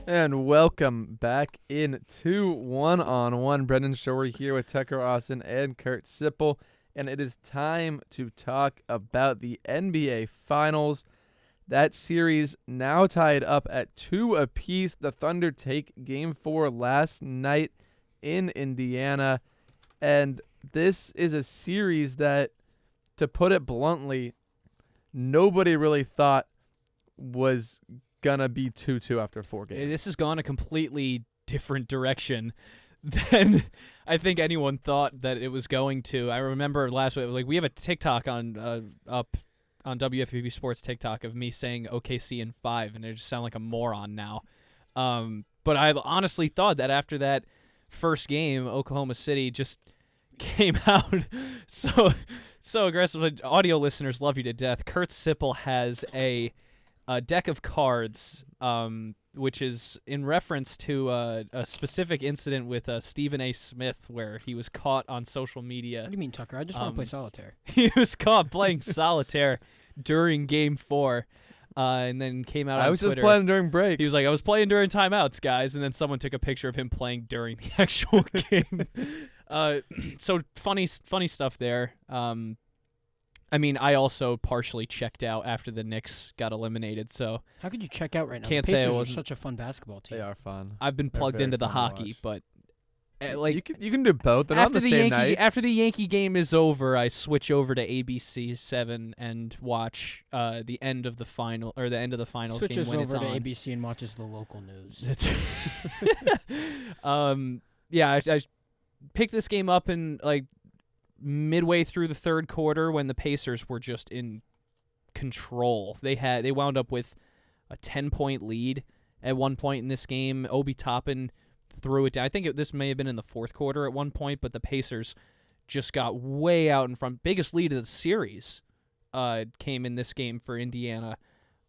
And welcome back into One-on-One. Brendan Shorey here with Tucker Austin and Kurt Sippel. And it is time to talk about the NBA Finals. That series now tied up at 2 apiece. The Thunder take Game 4 last night in Indiana. And this is a series that, to put it bluntly, nobody really thought was gonna be 2-2 after 4 games. This has gone a completely different direction than I think anyone thought that it was going to. I remember last week, like, we have a TikTok on up on WFUV Sports TikTok of me saying OKC in 5, and I just sound like a moron now. But I honestly thought that after that first game, Oklahoma City just came out so aggressively. Audio listeners love you to death. Kurt Sippel has a deck of cards, which is in reference to a specific incident with Stephen A. Smith, where he was caught on social media. What do you mean, Tucker? I just want to play Solitaire. He was caught playing Solitaire during Game 4, and then came out on Twitter. I was just playing during breaks. He was like, I was playing during timeouts, guys, and then someone took a picture of him playing during the actual game. So funny stuff there. I mean, I also partially checked out after the Knicks got eliminated, so how could you check out right now? Can't the say Pacers I are wasn't. such a fun basketball team. They are fun. I've been plugged into the hockey, but like you can do both. They're not on the same nights. After the Yankee game is over, I switch over to ABC 7 and watch the end of the final or the end of the finals game when it's on. Switches over to ABC and watches the local news. Yeah, I picked this game up in like midway through the third quarter when the Pacers were just in control. They wound up with a 10-point lead at one point in this game. Obi Toppin threw it down. I think this may have been in the fourth quarter at one point, but the Pacers just got way out in front. Biggest lead of the series came in this game for Indiana.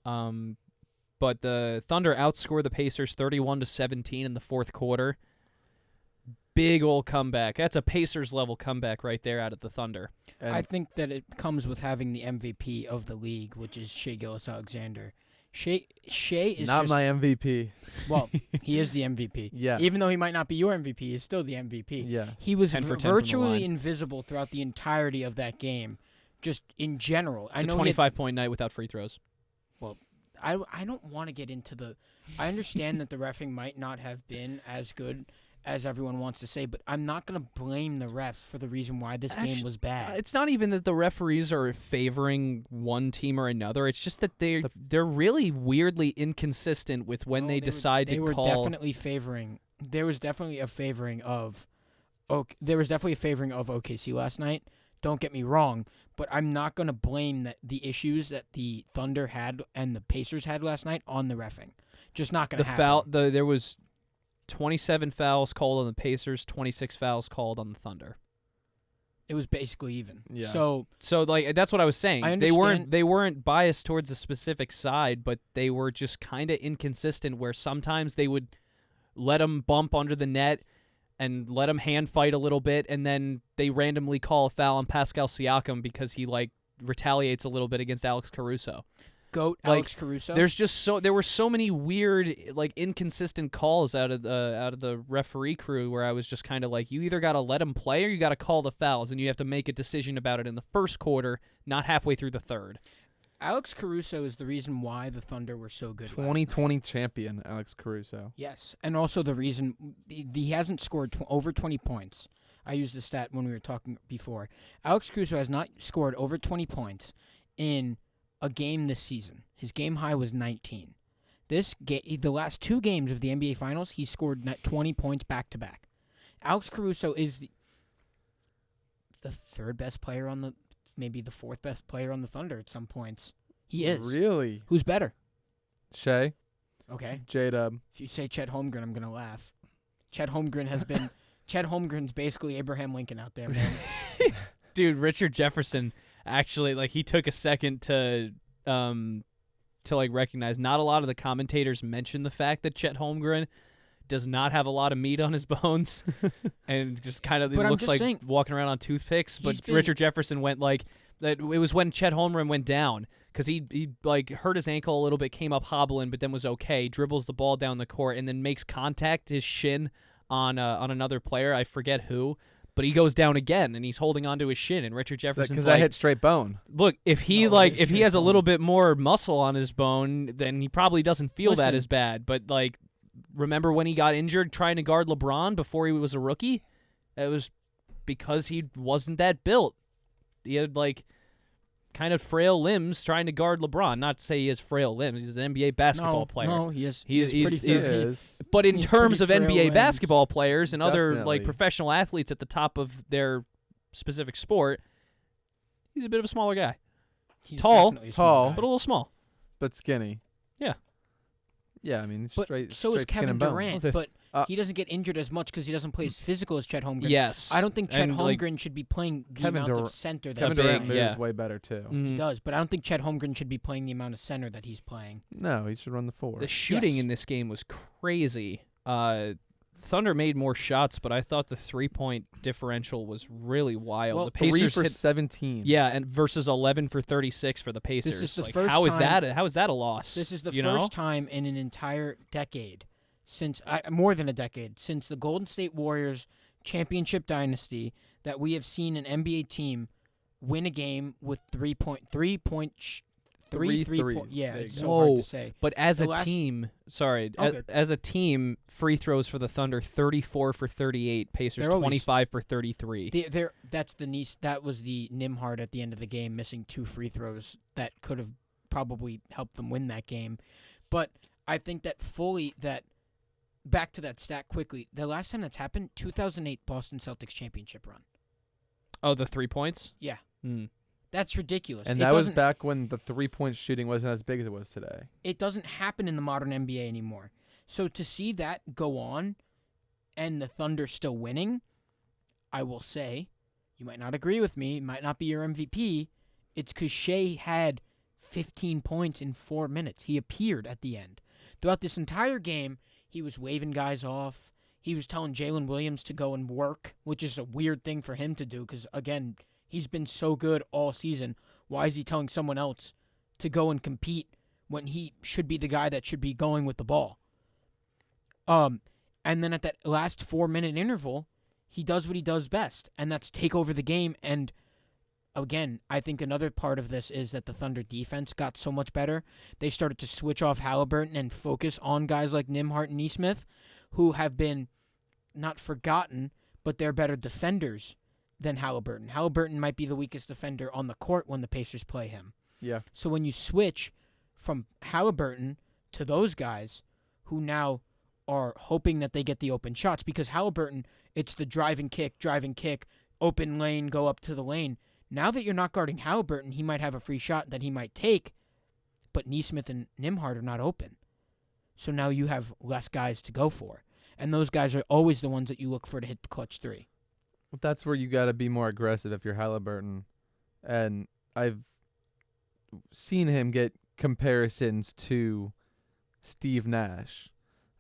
But the Thunder outscored the Pacers 31-17 in the fourth quarter. Big old comeback. That's a Pacers-level comeback right there out of the Thunder. And I think that it comes with having the MVP of the league, which is Shai Gilgeous-Alexander. Shai is not just, my MVP. Well, he is the MVP. Yeah. Even though he might not be your MVP, he's still the MVP. Yeah. He was 10 for 10 virtually invisible throughout the entirety of that game, just in general. It's a 25-point night without free throws. Well, I don't want to get into the – I understand that the reffing might not have been as good as everyone wants to say, but I'm not going to blame the refs for the reason why this game was bad. It's not even that the referees are favoring one team or another. It's just that they're really weirdly inconsistent with when they decide to call. They were definitely favoring. There was definitely a favoring of OKC last night. Don't get me wrong, but I'm not going to blame the issues that the Thunder had and the Pacers had last night on the reffing. Just not going to happen. There was 27 fouls called on the Pacers, 26 fouls called on the Thunder. It was basically even. Yeah. So like that's what I was saying. I understand. They weren't biased towards a specific side, but they were just kind of inconsistent. Where sometimes they would let them bump under the net and let them hand fight a little bit, and then they randomly call a foul on Pascal Siakam because he like retaliates a little bit against Alex Caruso. Goat Alex Caruso. There were so many weird, like, inconsistent calls out of the referee crew where I was just kind of like, you either got to let him play or you got to call the fouls, and you have to make a decision about it in the first quarter, not halfway through the third. Alex Caruso is the reason why the Thunder were so good. 2020 champion Alex Caruso. Yes, and also the reason he hasn't scored over 20 points. I used the stat when we were talking before. Alex Caruso has not scored over 20 points in a game this season. His game high was 19. The last 2 games of the NBA Finals, he scored 20 points back to back. Alex Caruso is the third best player maybe the fourth best player on the Thunder at some points. He is. Really? Who's better? Shai. Okay. J-Dub. If you say Chet Holmgren, I'm gonna laugh. Chet Holmgren's basically Abraham Lincoln out there, man. Dude, Richard Jefferson actually, like, he took a second to like recognize. Not a lot of the commentators mention the fact that Chet Holmgren does not have a lot of meat on his bones, and just kind of looks like walking around on toothpicks. But Richard Jefferson went like, That it was when Chet Holmgren went down because he like hurt his ankle a little bit, came up hobbling, but then was okay. Dribbles the ball down the court and then makes contact, his shin on another player. I forget who, but he goes down again and he's holding onto his shin. And Richard Jefferson's because like, I hit straight bone. look, if he if he has a little bit more muscle on his bone, then he probably doesn't feel that as bad. But like, remember when he got injured trying to guard LeBron before he was a rookie? It was because he wasn't that built. He had like kind of frail limbs trying to guard LeBron. Not to say he has frail limbs. He's an NBA basketball player. No, he is pretty frail. But in terms of NBA limbs. basketball players and other Definitely. like professional athletes at the top of their specific sport, he's a bit of a smaller guy. He's Tall, definitely a small guy. But a little small. But skinny. Yeah. Yeah, I mean, But straight. so is straight skin Kevin and bone. Durant, Well, but uh, he doesn't get injured as much because he doesn't play as physical as Chet Holmgren. Yes. I don't think Chet And, like, Holmgren should be playing the Kevin amount Dur- of center that Kevin big, Durant moves yeah. way better too. mhm. he does, but I don't think Chet Holmgren should be playing the amount of center that he's playing. No, he should run the four. The shooting Yes. in this game was crazy. Thunder made more shots, but I thought the 3-point differential was really wild. Well, the 3 Pacers for hit, 17. yeah, and versus 11 for 36 for the Pacers. is the like, first how is time- that? How is that a loss? This is the you first know? time in an entire decade since more than a decade since the Golden State Warriors championship dynasty that we have seen an NBA team win a game with 3 point. Yeah, There you it's go. so hard Whoa. to say. But as The a last- team, sorry, Oh, good. as a team, free throws for the Thunder 34 for 38, Pacers They're always- 25 for 33. That was the Nimhard at the end of the game missing 2 free throws that could have probably helped them win that game. But I think that back to that stat quickly. The last time that's happened, 2008 Boston Celtics championship run. Oh, the 3 points? Yeah. Mm. That's ridiculous. And It that was doesn't- back when the 3-point shooting wasn't as big as it was today. It doesn't happen in the modern NBA anymore. So to see that go on and the Thunder still winning, I will say, you might not agree with me, it might not be your MVP, it's because Shea had 15 points in 4 minutes. He appeared at the end. Throughout this entire game, he was waving guys off. He was telling Jalen Williams to go and work, which is a weird thing for him to do because, again, he's been so good all season. Why is he telling someone else to go and compete when he should be the guy that should be going with the ball? And then at that last 4-minute interval, he does what he does best, and that's take over the game. And again, I think another part of this is that the Thunder defense got so much better. They started to switch off Halliburton and focus on guys like Nimhart and Nesmith, who have been not forgotten, but they're better defenders than Halliburton. Halliburton might be the weakest defender on the court when the Pacers play him. Yeah. So when you switch from Halliburton to those guys who now are hoping that they get the open shots, because Halliburton, it's the drive and kick, open lane, go up to the lane. Now that you're not guarding Halliburton, he might have a free shot that he might take, but Nesmith and Nimhart are not open. So now you have less guys to go for. And those guys are always the ones that you look for to hit the clutch 3. That's where you got to be more aggressive if you're Halliburton. And I've seen him get comparisons to Steve Nash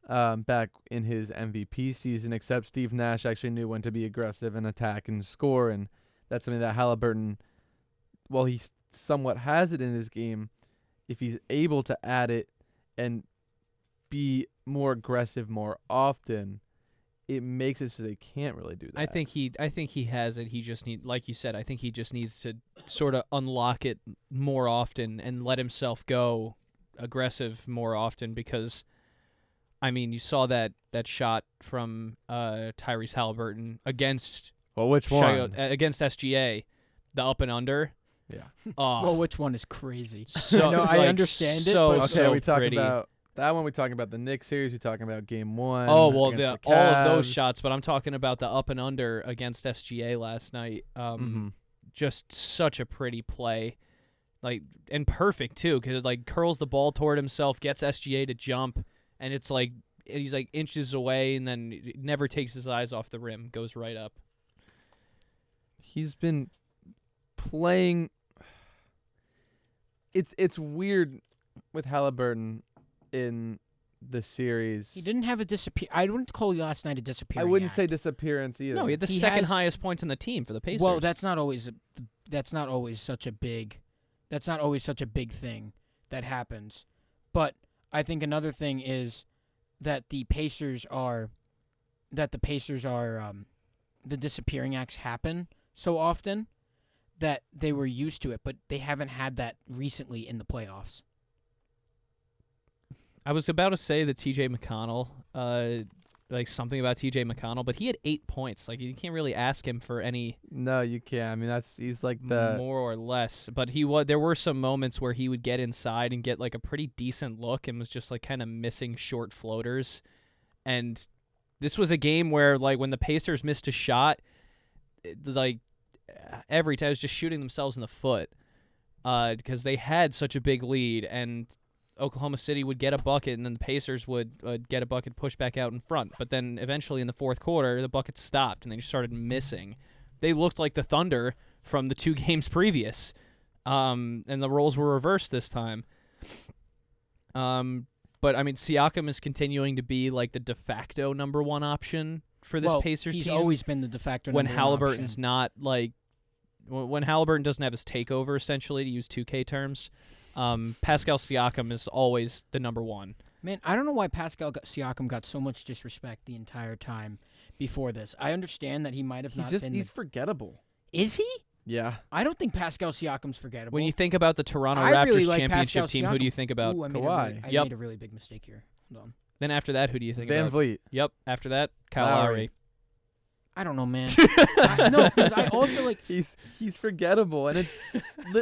back in his MVP season, except Steve Nash actually knew when to be aggressive and attack and score, and that's something that Halliburton, while he somewhat has it in his game, if he's able to add it and be more aggressive more often, it makes it so they can't really do that. I think he has it. He just like you said, I think he just needs to sort of unlock it more often and let himself go aggressive more often, because I mean, you saw that shot from Tyrese Halliburton against which one? against SGA, the up and under. Yeah. Oh, Well, which one is crazy? so No, I like, understand it, so, but- Okay, so we talking pretty. about that one. We talking about the Knicks series. We talking about Game 1. Oh well, against the all of those Cavs. shots, but I'm talking about the up and under against SGA last night. Just such a pretty play, like, and perfect too, because like curls the ball toward himself, gets SGA to jump, and it's like he's like inches away, and then never takes his eyes off the rim, goes right up. He's been playing. It's weird with Halliburton in the series. He didn't have a I wouldn't call last night a I disappearing wouldn't say act. disappearance either. No, he had the He second has- highest points on the team for the Pacers. Well, that's not always that's not always such a big thing that happens. But I think another thing is that the Pacers are the disappearing acts happen so often that they were used to it, but they haven't had that recently in the playoffs. I was about to say that T.J. McConnell, something about T.J. McConnell, but he had 8 points. Like, you can't really ask him for any. No, you can't. I mean, he's like the more or less. But there were some moments where he would get inside and get like a pretty decent look and was just like kind of missing short floaters. And this was a game where, like, when the Pacers missed a shot, every time it was just shooting themselves in the foot because they had such a big lead, and Oklahoma City would get a bucket, and then the Pacers would get a bucket, push back out in front. But then eventually in the fourth quarter, the bucket stopped, and they just started missing. They looked like the Thunder from the 2 games previous, and the roles were reversed this time. But, I mean, Siakam is continuing to be, like, the de facto number 1 option for this Pacers team. He's always been the de facto when number 1 Halliburton's option. not, like, when Halliburton doesn't have his takeover, essentially, to use 2K terms, Pascal Siakam is always the number 1. Man, I don't know why Siakam got so much disrespect the entire time before this. I understand that he might have been. He's forgettable. Is he? Yeah. I don't think Pascal Siakam's forgettable. When you think about the Toronto I Raptors really like championship Pascal team, who Siakam. do you think about? Ooh, I Kawhi. made a really big mistake here. Hold on. Then after that, who do you think Van about? Vliet. Yep. After that, Kyle Lowry. Lowry. I don't know, man. No, because I also like. He's forgettable, and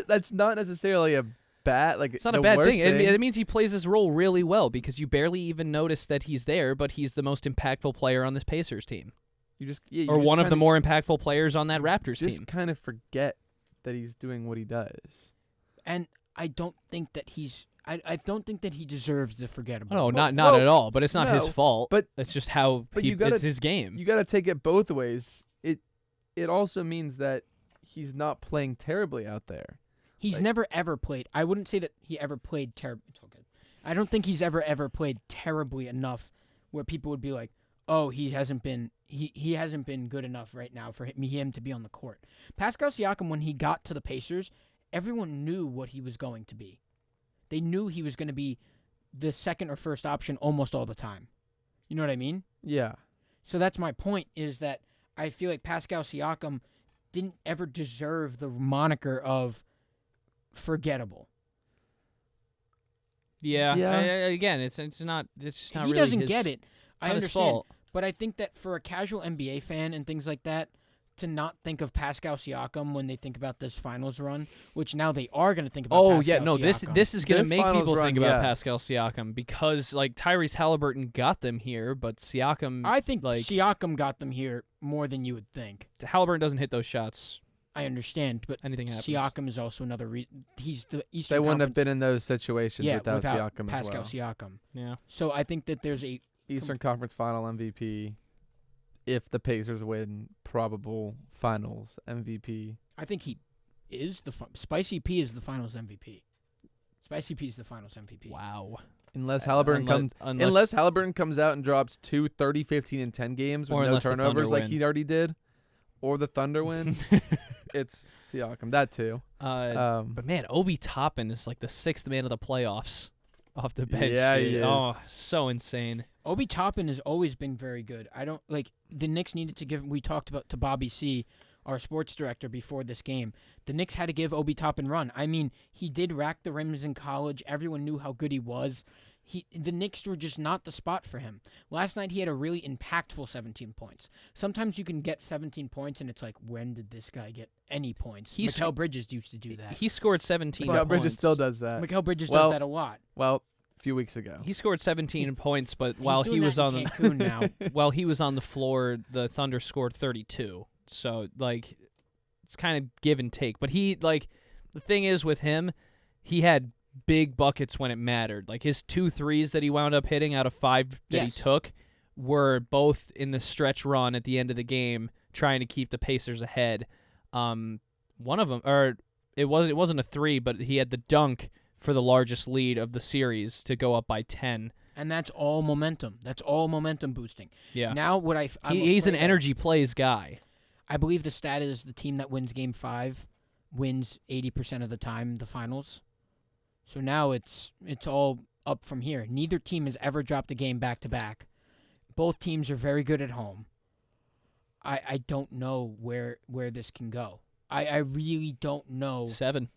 that's not necessarily a bad It's not a bad thing. It means he plays his role really well because you barely even notice that he's there, but he's the most impactful player on this Pacers team. Or one of the more impactful players on that Raptors team. Just kind of forget that he's doing what he does. And I don't think that I don't think that he deserves the forgettable. No, not at all. But it's not his fault. But it's just how it's his game. You got to take it both ways. It also means that he's not playing terribly out there. He's never ever played. I wouldn't say that he ever played terribly. It's all good. I don't think he's ever played terribly enough where people would be like, "Oh, he hasn't been good enough right now for him to be on the court." Pascal Siakam, when he got to the Pacers, everyone knew what he was going to be. They knew he was going to be the second or first option almost all the time. You know what I mean? Yeah. So that's my point, is that I feel like Pascal Siakam didn't ever deserve the moniker of forgettable. Yeah. Again, it's just not He really doesn't his, get it. I not his understand. fault. But I think that for a casual NBA fan and things like that, to not think of Pascal Siakam when they think about this finals run, which now they are going to think about Pascal Siakam. This is going to This make finals people run, think about yes. Pascal Siakam because, like, Tyrese Halliburton got them here, but Siakam... I think like, Siakam got them here more than you would think. Halliburton doesn't hit those shots. I understand, but Anything happens. Siakam is also another reason. He's the Eastern They wouldn't have Conference- been in those situations without Siakam Pascal as well. Siakam. Yeah. So I think that there's a Eastern Conference Final MVP. If the Pacers win, probable Finals MVP. I think he is Spicy P is the Finals MVP. Spicy P is the Finals MVP. Wow. Unless Halliburton unless Halliburton comes out and drops 2 30, 15, and 10 games with Or no unless the Thunder turnovers like win. he already did, or the Thunder win, it's Siakam. That too. But man, Obi Toppin is like the 6th man of the playoffs off the bench. Yeah, dude. he is. Oh, so insane. Obi Toppin has always been very good. I don't like the Knicks needed to give. We talked about to Bobby C, our sports director, before this game. The Knicks had to give Obi Toppin run. I mean, he did rack the rims in college. Everyone knew how good he was. The Knicks were just not the spot for him. Last night he had a really impactful 17 points. Sometimes you can get 17 points and it's like, when did this guy get any points? Mikal Bridges used to do that. He scored 17 Mikal points. Bridges still does that. Mikal Bridges does that a lot. Well, a few weeks ago. He scored 17 points, but He's while doing he that was in on Cancun now. while he was on the floor, the Thunder scored 32. So like it's kind of give and take. But he like the thing is with him, he had big buckets when it mattered. Like his 2 threes that he wound up hitting out of 5 that he took were both in the stretch run at the end of the game, trying to keep the Pacers ahead. One of them, or it wasn't a 3, but he had the dunk for the largest lead of the series to go up by 10. And that's all momentum. That's all momentum boosting. Yeah. Now what he's an energy plays guy. I believe the stat is the team that wins Game 5 wins 80% of the time the finals. So now it's all up from here. Neither team has ever dropped a game back-to-back. Both teams are very good at home. I don't know where this can go. I really don't know. 7.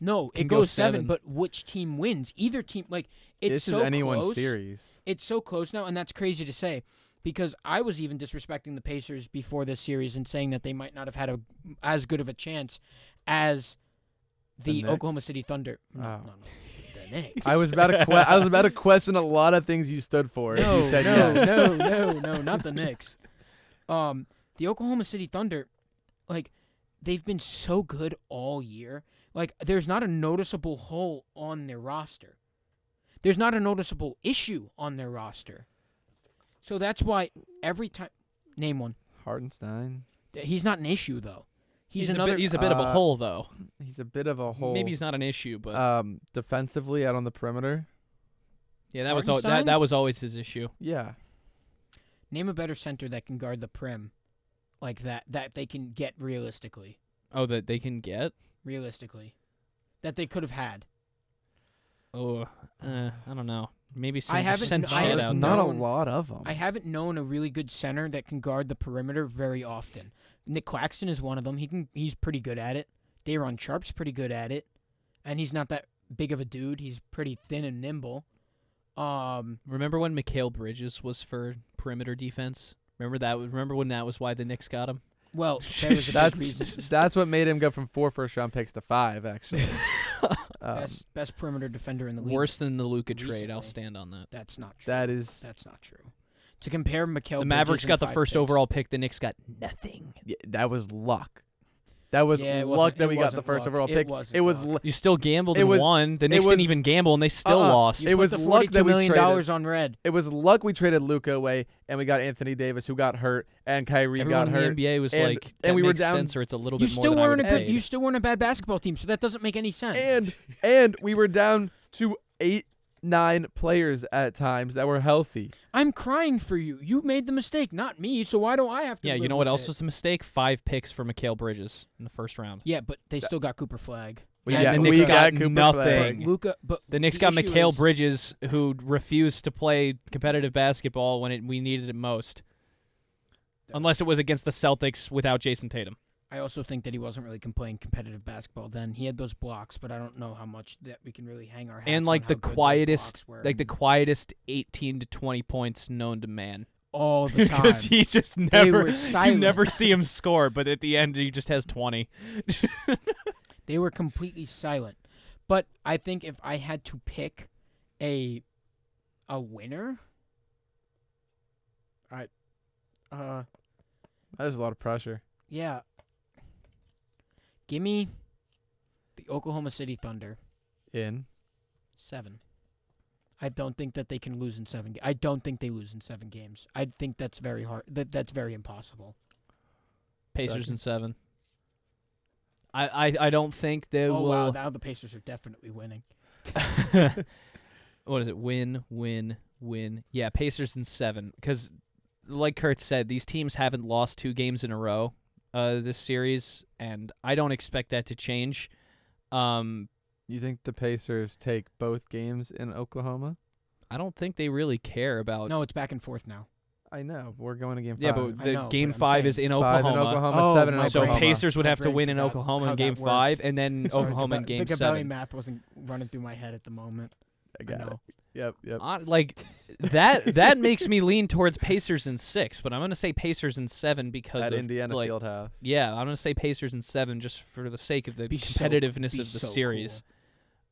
No, Can it go goes 7, 7. but which team wins? Either team, like, it's This so is anyone's close. series. It's so close now, and that's crazy to say, because I was even disrespecting the Pacers before this series and saying that they might not have had as good of a chance as the Knicks? Oklahoma City Thunder. Oh. No. The Knicks. I was about to I was about to question a lot of things you stood for. No, you said no, yes. no, not the Knicks. The Oklahoma City Thunder, like, they've been so good all year. Like, there's not a noticeable hole on their roster. There's not a noticeable issue on their roster. So that's why every time... Name one. Hartenstein. He's not an issue, though. He's a another... bit of a hole, though. He's a bit of a hole. Maybe he's not an issue, but defensively out on the perimeter. yeah, that was Hartenstein? that was always his issue. Yeah. Name a better center that can guard the prim like that they can get realistically. Oh, that they can get? Realistically. That they could have had. Oh, I don't know. Maybe I haven't- send I shit haven't out Not there. a lot of them. I haven't known a really good center that can guard the perimeter very often. Nick Claxton is one of them. He's pretty good at it. Day'Ron Sharp's pretty good at it. And he's not that big of a dude. He's pretty thin and nimble. Remember when Mikal Bridges was for perimeter defense? Remember when that was why the Knicks got him? Well, there was a big reason. That's what made him go from 4 first-round picks to 5, actually. Best perimeter defender in the league. Worse than the Luka trade. I'll recently. stand on that. That's not true. That's not true. To compare Mikal The Mavericks Bridges got and the 5 first picks. overall pick. The Knicks got nothing. that was luck. That was Yeah, it luck wasn't- that it we got the wasn't first luck. overall It pick. wasn't It was luck. You still gambled It and was- won. The it Knicks didn't was- even gamble, and they still lost. It was the luck that $42 we million traded. on red. It was luck we traded Luka away, and we got Anthony Davis, who got hurt, and Kyrie Everyone got in hurt. the NBA was and- like, and that we were makes down- sense, or it's a little You bit more still than I weren't would a good. pay. You still weren't a bad basketball team, so that doesn't make any sense. And we were down to 8-9 players at times that were healthy. I'm crying for you. You made the mistake, not me. So why don't I have to? Yeah, you live know what with else it? was a mistake? 5 picks for Mikal Bridges in the first round. Yeah, but they still got Cooper Flag. We And got, the we Knicks got got Cooper nothing. Flag. Luka, but The Knicks the got issue Mikal is- Bridges, who refused to play competitive basketball when we needed it most. Unless it was against the Celtics without Jason Tatum. I also think that he wasn't really playing competitive basketball then. He had those blocks, but I don't know how much that we can really hang our hats And on like how the good those quietest, blocks were. like the quietest 18 to 20 points known to man. all the time. Because he just They never, were you silent. never see him score, but at the end he just has 20. They were completely silent. But I think if I had to pick a winner, That is a lot of pressure. yeah. Give me the Oklahoma City Thunder. 7. I don't think that they can lose in 7 games. I don't think they lose in 7 games. I think that's very hard. That's very impossible. Pacers in 7. I don't think they Oh, will. wow. Now the Pacers are definitely winning. What is it? Win, win, win. Yeah, Pacers in 7. Because, like Kurt said, these teams haven't lost 2 games in a row this series, and I don't expect that to change. You think the Pacers take both games in Oklahoma? I don't think they really care about. No, it's back and forth now. I know. We're going to game 5. Yeah, but I the know, game but I'm 5 saying is in 5 in Oklahoma. Oklahoma, Oh, 7 in my So brain. Oklahoma. Pacers would My have to brain win in forgot Oklahoma how in game that 5, worked. and then Sorry, Oklahoma in the game Gabelli 7. math wasn't running through my head at the moment. I got know. it. Yep. Like that makes me lean towards Pacers in 6, but I'm gonna say Pacers in 7 because At of Indiana like, Fieldhouse. Yeah, I'm gonna say Pacers in 7 just for the sake of the Be so- competitiveness be of the so series.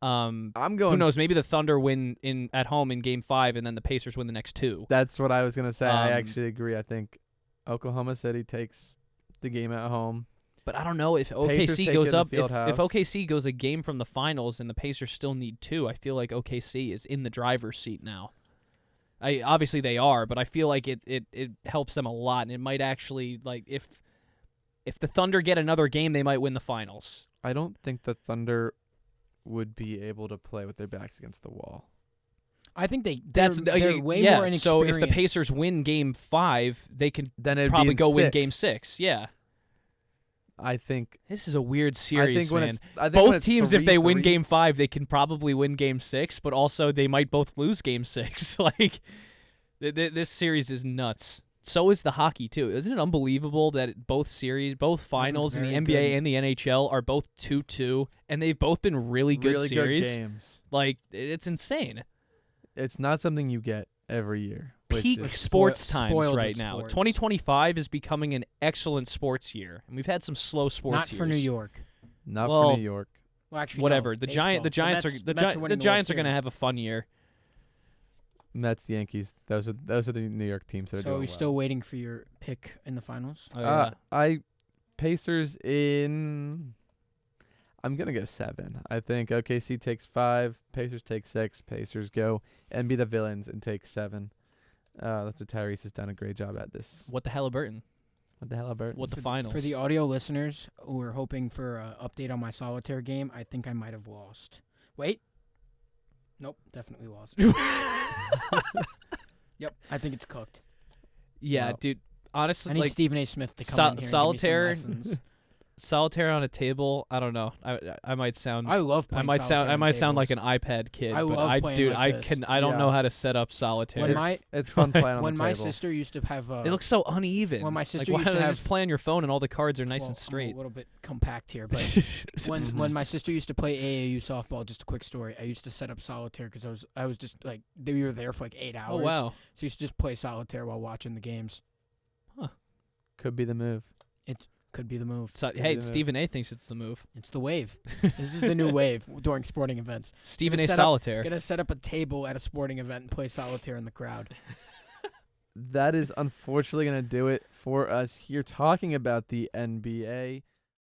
I'm Who going. knows? Maybe the Thunder win at home in game 5, and then the Pacers win the next 2. That's what I was going to say. I Um, actually agree. I think Oklahoma City takes the game at home. But I don't know if Pacers OKC take goes it in up. If Fieldhouse. OKC goes a game from the finals and the Pacers still need 2, I feel like OKC is in the driver's seat now. Obviously they are, but I feel like it helps them a lot, and it might actually, like, if the Thunder get another game, they might win the finals. I don't think the Thunder would be able to play with their backs against the wall. I think they're way yeah. more inexperienced. So if the Pacers win game 5, they can Then it'd probably be in go win 6. game 6. Yeah. I think This is a weird series, I think when man. it's I think when Both it's teams, if they win 3-3 Game 5, they can probably win Game 6, but also they might both lose Game 6. Like, this series is nuts. So is the hockey, too. Isn't it unbelievable that both finals in the very NBA good. and the NHL are both 2-2, and they've both been really good series? good games. Like, it's insane. It's not something you get every year. which Peak is- sports spoiled times with right now. sports. 2025 is becoming an excellent sports year, and we've had some slow sports Not years. for New York. not well, for New York. Well, actually, Whatever. no, The baseball. Giants Mets- are the Mets are winning the Giants are World going to Series. have a fun year. Mets, Yankees. Those are the New York teams that are So doing are we well. still waiting for your pick in the finals? Oh, yeah. Pacers in. I'm gonna go 7. I think OKC takes 5. Pacers take 6. Pacers go and be the villains and take 7. That's what Tyrese has done a great job at this. What the Halliburton? What the hell, Albert? What the For finals? For the audio listeners who are hoping for an update on my solitaire game, I think I might have lost. Wait. Nope, definitely lost. Yep, I think it's cooked. Yeah, Wow. dude. I Honestly, need like Stephen A. Smith to come in here and give solitaire- me some lessons. solitaire on a table. I don't know. I might sound. I love playing solitaire I on might sound like an tables. iPad kid, I but love playing dude, like this. I don't Yeah. know how to set up solitaire. When my- It's fun playing on When the my table. sister used to have it looks so uneven. when my Like, sister why used to don't you have- just play on your phone and all the cards are nice well, and I'm straight. a little bit compact here, but when my sister used to play AAU softball, just a quick story, I used to set up solitaire because I was just like we were there for like 8 hours. Oh wow. So I used to just play solitaire while watching the games. Could be the move. Could be the move. So, Could hey, be the Stephen A. thinks it's the move. It's the wave. This is the new wave during sporting events. Stephen Gonna A. set up- Solitaire. Gonna set up a table at a sporting event and play solitaire in the crowd. That is unfortunately going to do it for us here talking about the NBA.